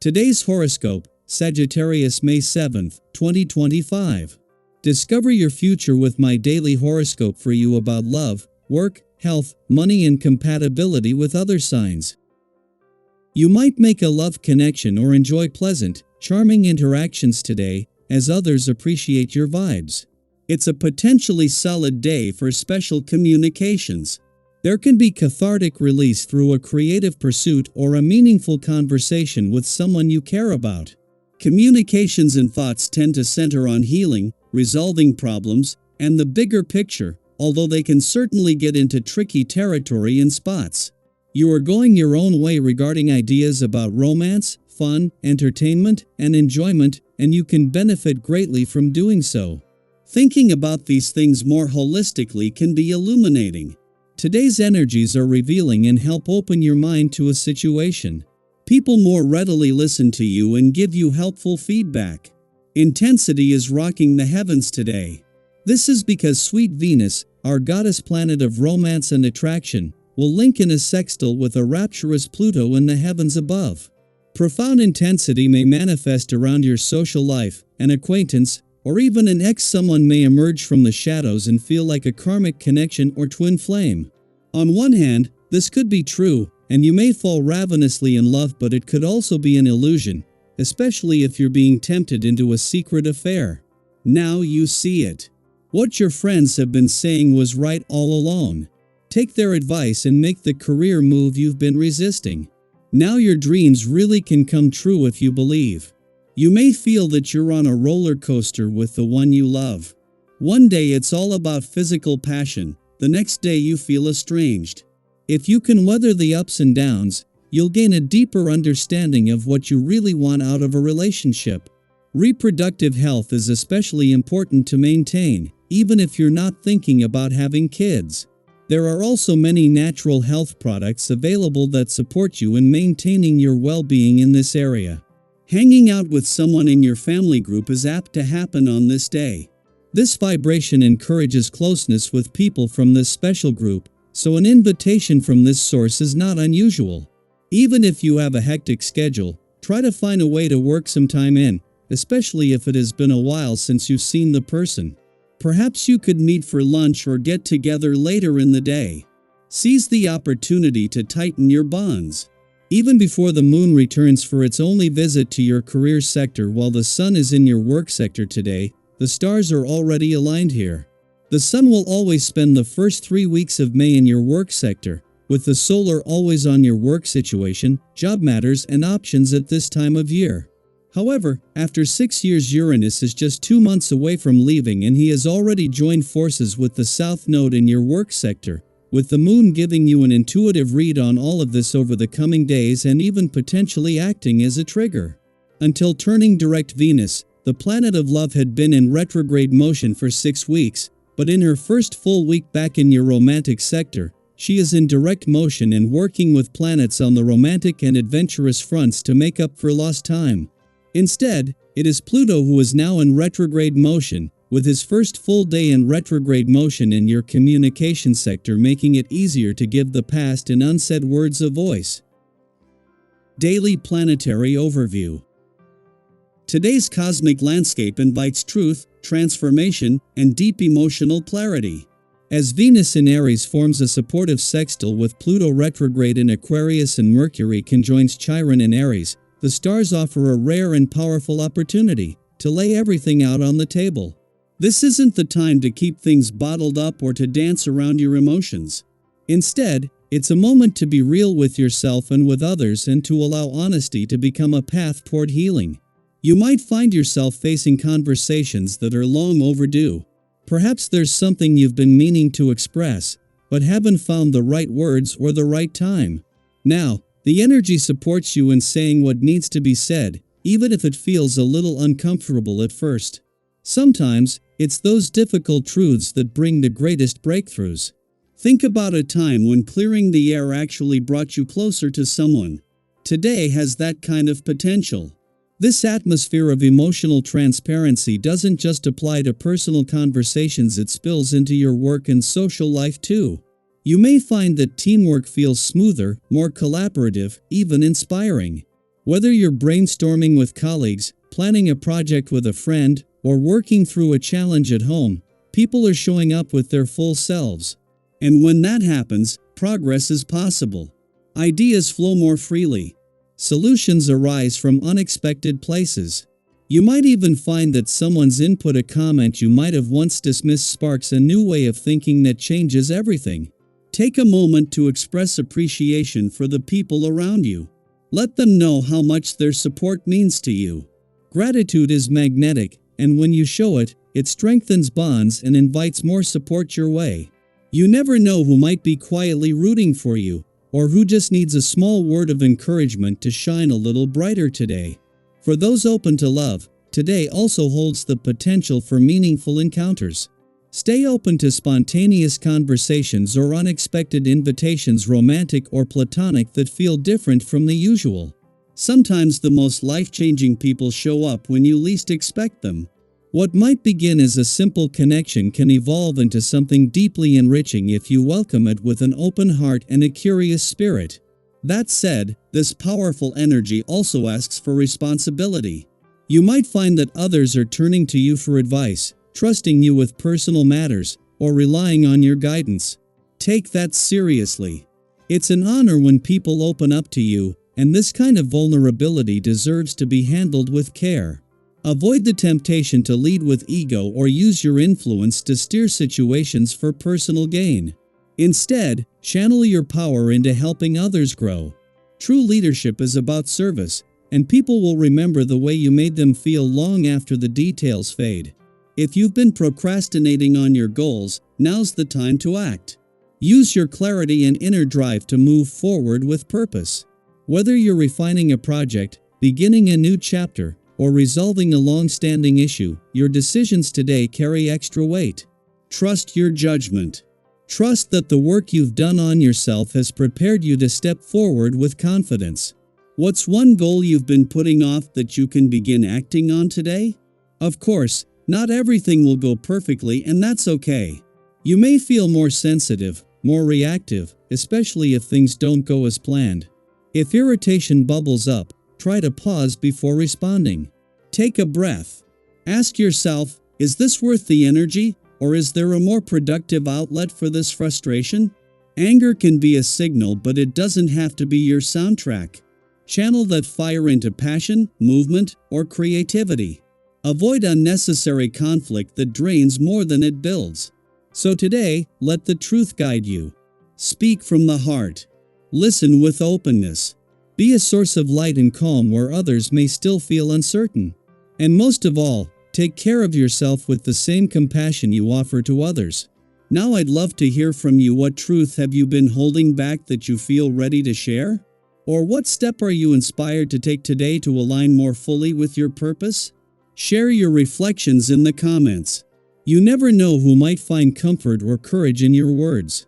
Today's horoscope, Sagittarius May 7th, 2025. Discover your future with my daily horoscope for you about love, work, health, money and compatibility with other signs. You might make a love connection or enjoy pleasant, charming interactions today, as others appreciate your vibes. It's a potentially solid day for special communications. There can be cathartic release through a creative pursuit or a meaningful conversation with someone you care about. Communications and thoughts tend to center on healing, resolving problems, and the bigger picture, although they can certainly get into tricky territory in spots. You are going your own way regarding ideas about romance, fun, entertainment, and enjoyment, and you can benefit greatly from doing so. Thinking about these things more holistically can be illuminating. Today's energies are revealing and help open your mind to a situation. People more readily listen to you and give you helpful feedback. Intensity is rocking the heavens today. This is because sweet Venus, our goddess planet of romance and attraction, will link in a sextile with a rapturous Pluto in the heavens above. Profound intensity may manifest around your social life, an acquaintance, or even an ex. Someone may emerge from the shadows and feel like a karmic connection or twin flame. On one hand, this could be true, and you may fall ravenously in love, but it could also be an illusion, especially if you're being tempted into a secret affair. Now you see it. What your friends have been saying was right all along. Take their advice and make the career move you've been resisting. Now your dreams really can come true if you believe. You may feel that you're on a roller coaster with the one you love. One day it's all about physical passion, the next day you feel estranged. If you can weather the ups and downs, you'll gain a deeper understanding of what you really want out of a relationship. Reproductive health is especially important to maintain, even if you're not thinking about having kids. There are also many natural health products available that support you in maintaining your well-being in this area. Hanging out with someone in your family group is apt to happen on this day. This vibration encourages closeness with people from this special group, so an invitation from this source is not unusual. Even if you have a hectic schedule, try to find a way to work some time in, especially if it has been a while since you've seen the person. Perhaps you could meet for lunch or get together later in the day. Seize the opportunity to tighten your bonds. Even before the moon returns for its only visit to your career sector while the sun is in your work sector today, the stars are already aligned here. The sun will always spend the first 3 weeks of May in your work sector, with the solar always on your work situation, job matters and options at this time of year. However, after 6 years, Uranus is just 2 months away from leaving and he has already joined forces with the south node in your work sector, with the moon giving you an intuitive read on all of this over the coming days and even potentially acting as a trigger. Until turning direct, Venus, the planet of love, had been in retrograde motion for 6 weeks, but in her first full week back in your romantic sector, she is in direct motion and working with planets on the romantic and adventurous fronts to make up for lost time. Instead, it is Pluto who is now in retrograde motion, with his first full day in retrograde motion in your communication sector, making it easier to give the past and unsaid words a voice. Daily Planetary Overview. Today's cosmic landscape invites truth, transformation, and deep emotional clarity. As Venus in Aries forms a supportive sextile with Pluto retrograde in Aquarius and Mercury conjoins Chiron in Aries, the stars offer a rare and powerful opportunity to lay everything out on the table. This isn't the time to keep things bottled up or to dance around your emotions. Instead, it's a moment to be real with yourself and with others and to allow honesty to become a path toward healing. You might find yourself facing conversations that are long overdue. Perhaps there's something you've been meaning to express, but haven't found the right words or the right time. Now, the energy supports you in saying what needs to be said, even if it feels a little uncomfortable at first. Sometimes, it's those difficult truths that bring the greatest breakthroughs. Think about a time when clearing the air actually brought you closer to someone. Today has that kind of potential. This atmosphere of emotional transparency doesn't just apply to personal conversations, it spills into your work and social life too. You may find that teamwork feels smoother, more collaborative, even inspiring. Whether you're brainstorming with colleagues, planning a project with a friend, or working through a challenge at home, people are showing up with their full selves. And when that happens, progress is possible. Ideas flow more freely. Solutions arise from unexpected places. You might even find that someone's input, a comment you might have once dismissed, sparks a new way of thinking that changes everything. Take a moment to express appreciation for the people around you. Let them know how much their support means to you. Gratitude is magnetic, and when you show it, it strengthens bonds and invites more support your way. You never know who might be quietly rooting for you, or who just needs a small word of encouragement to shine a little brighter today. For those open to love, today also holds the potential for meaningful encounters. Stay open to spontaneous conversations or unexpected invitations, romantic or platonic, that feel different from the usual. Sometimes the most life-changing people show up when you least expect them. What might begin as a simple connection can evolve into something deeply enriching if you welcome it with an open heart and a curious spirit. That said, this powerful energy also asks for responsibility. You might find that others are turning to you for advice, trusting you with personal matters, or relying on your guidance. Take that seriously. It's an honor when people open up to you, and this kind of vulnerability deserves to be handled with care. Avoid the temptation to lead with ego or use your influence to steer situations for personal gain. Instead, channel your power into helping others grow. True leadership is about service, and people will remember the way you made them feel long after the details fade. If you've been procrastinating on your goals, now's the time to act. Use your clarity and inner drive to move forward with purpose. Whether you're refining a project, beginning a new chapter, or resolving a long-standing issue, your decisions today carry extra weight. Trust your judgment. Trust that the work you've done on yourself has prepared you to step forward with confidence. What's one goal you've been putting off that you can begin acting on today? Of course, not everything will go perfectly, and that's okay. You may feel more sensitive, more reactive, especially if things don't go as planned. If irritation bubbles up, try to pause before responding. Take a breath. Ask yourself, is this worth the energy, or is there a more productive outlet for this frustration? Anger can be a signal, but it doesn't have to be your soundtrack. Channel that fire into passion, movement, or creativity. Avoid unnecessary conflict that drains more than it builds. So today, let the truth guide you. Speak from the heart. Listen with openness. Be a source of light and calm where others may still feel uncertain. And most of all, take care of yourself with the same compassion you offer to others. Now I'd love to hear from you. What truth have you been holding back that you feel ready to share? Or what step are you inspired to take today to align more fully with your purpose? Share your reflections in the comments. You never know who might find comfort or courage in your words.